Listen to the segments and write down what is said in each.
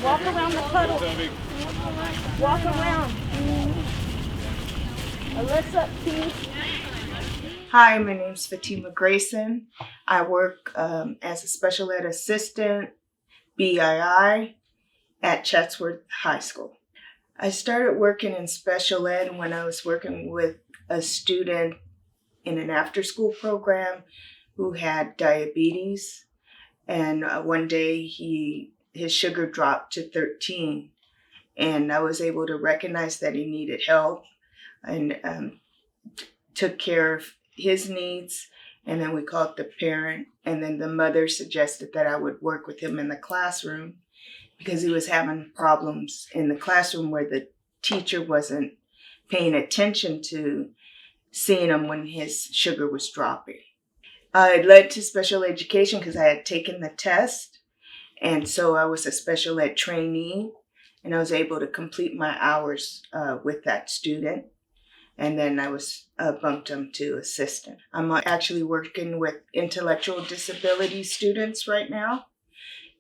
Walk around the puddle. Walk around. Alyssa, please. Hi, my name's Fatima Grayson. I work as a special ed assistant, BII, at Chatsworth High School. I started working in special ed when I was working with a student in an after-school program who had diabetes. And one day his sugar dropped to 13. And I was able to recognize that he needed help and took care of his needs. And then we called the parent, and then the mother suggested that I would work with him in the classroom because he was having problems in the classroom where the teacher wasn't paying attention to seeing him when his sugar was dropping. It led to special education because I had taken the test, and so I was a special ed trainee, and I was able to complete my hours with that student. And then I was bumped up to assistant. I'm actually working with intellectual disability students right now,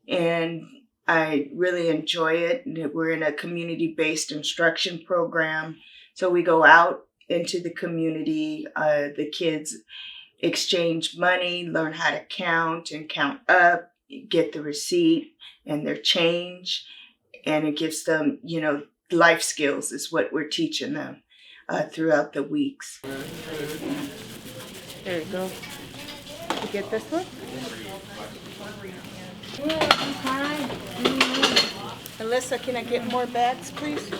and I really enjoy it. We're in a community-based instruction program, so we go out into the community. The kids exchange money, learn how to count and count up, get the receipt and their change, and it gives them, life skills is what we're teaching them throughout the weeks. There you go. You get this one? Alyssa, can I get more bags, please?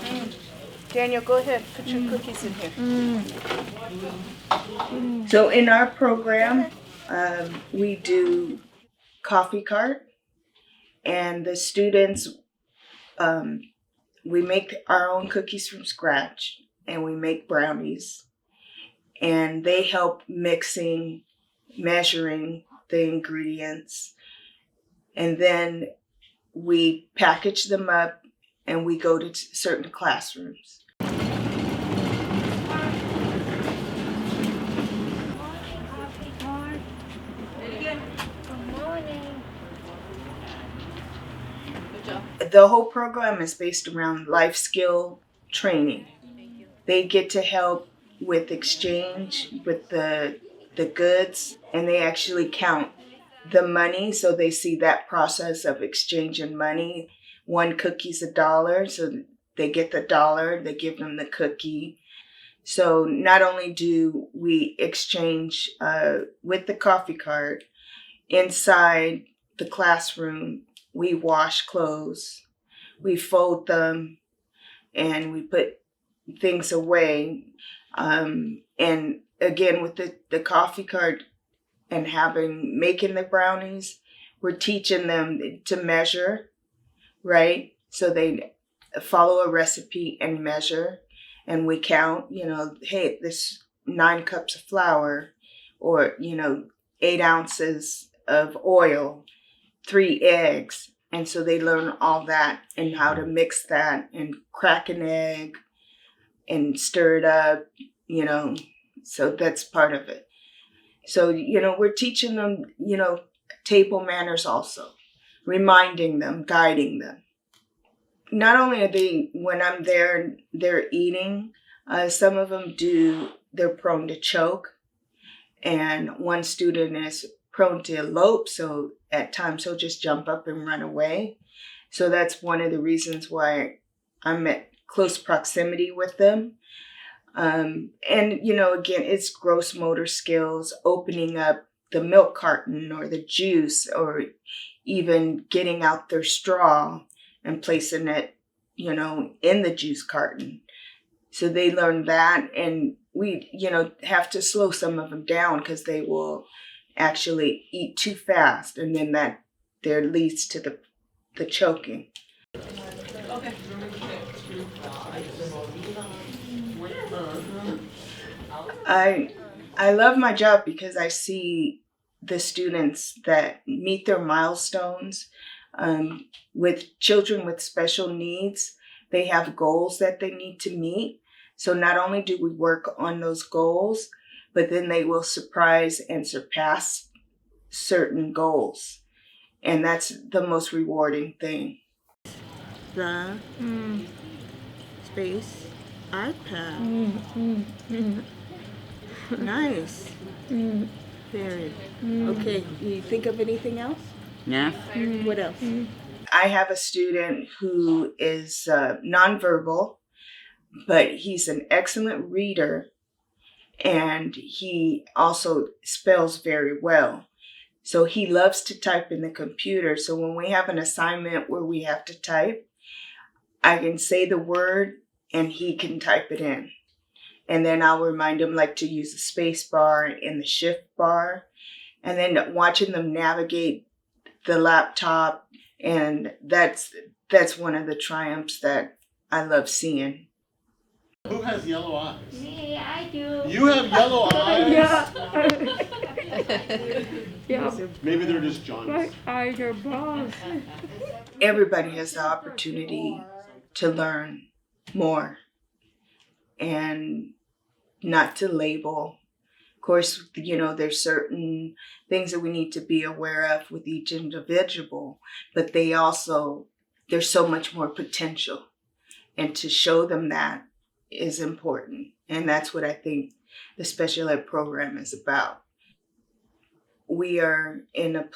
Daniel, go ahead. Put your cookies in here. So in our program, we do coffee cart, and the students, we make our own cookies from scratch, and we make brownies, and they help measuring the ingredients, and then we package them up and we go to certain classrooms. The whole program is based around life skill training. They get to help with exchange with the goods, and they actually count the money, so they see that process of exchanging money. One cookie's $1, so they get the $1, they give them the cookie. So not only do we exchange with the coffee cart, inside the classroom, we wash clothes, we fold them, and we put things away. And again, with the coffee cart and making the brownies, we're teaching them to measure, right? So they follow a recipe and measure, and we count, hey, this 9 cups of flour, or, 8 ounces of oil, 3 eggs. And so they learn all that and how to mix that and crack an egg and stir it up, so that's part of it. So, we're teaching them, table manners also, reminding them, guiding them. Not only are they, when I'm there, they're eating, some of them they're prone to choke. And one student is prone to elope, so at times he'll just jump up and run away. So that's one of the reasons why I'm at close proximity with them. And, again, it's gross motor skills, opening up the milk carton or the juice, or even getting out their straw and placing it, in the juice carton. So they learn that, and we, have to slow some of them down because they will actually eat too fast, and then that there leads to the choking. Okay. I love my job because I see the students that meet their milestones. With children with special needs, they have goals that they need to meet. So not only do we work on those goals, but then they will surprise and surpass certain goals. And that's the most rewarding thing. the space iPad. Nice. Very. Okay, you think of anything else? Yeah. What else? I have a student who is nonverbal, but he's an excellent reader, and he also spells very well. So he loves to type in the computer. So when we have an assignment where we have to type, I can say the word and he can type it in. And then I'll remind him like to use the space bar and the shift bar. And then watching them navigate the laptop. And that's one of the triumphs that I love seeing. Who has yellow eyes? Me, I do. You have yellow eyes? Yeah. Maybe they're just John's. My eyes are balls. Everybody has the opportunity to learn more and not to label. Of course, there's certain things that we need to be aware of with each individual, but there's so much more potential. And to show them that is important. And that's what I think the special ed program is about. We are in a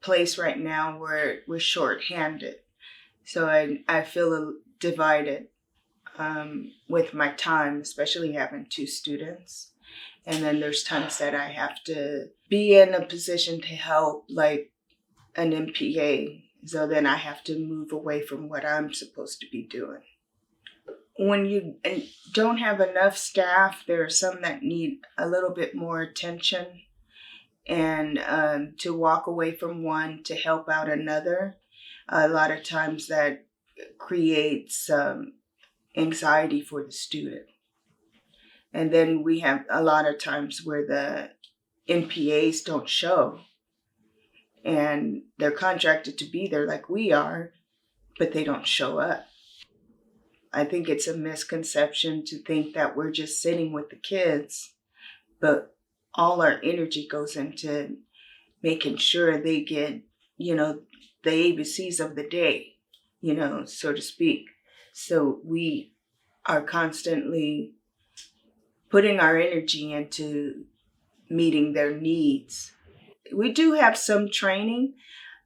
place right now where we're shorthanded. So I feel divided with my time, especially having 2 students. And then there's times that I have to be in a position to help, like an MPA. So then I have to move away from what I'm supposed to be doing. When you don't have enough staff, there are some that need a little bit more attention. And to walk away from one to help out another, a lot of times that creates anxiety for the student. And then we have a lot of times where the NPAs don't show. And they're contracted to be there like we are, but they don't show up. I think it's a misconception to think that we're just sitting with the kids, but all our energy goes into making sure they get, the ABCs of the day, so to speak. So we are constantly putting our energy into meeting their needs. We do have some training,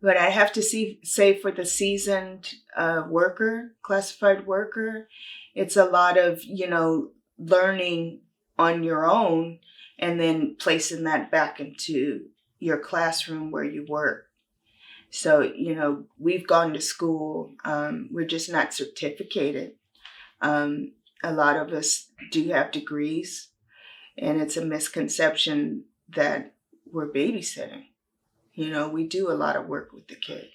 but I have to say for the seasoned classified worker, it's a lot of, learning on your own and then placing that back into your classroom where you work. So, we've gone to school. We're just not certificated. A lot of us do have degrees, and it's a misconception that we're babysitting. We do a lot of work with the kids.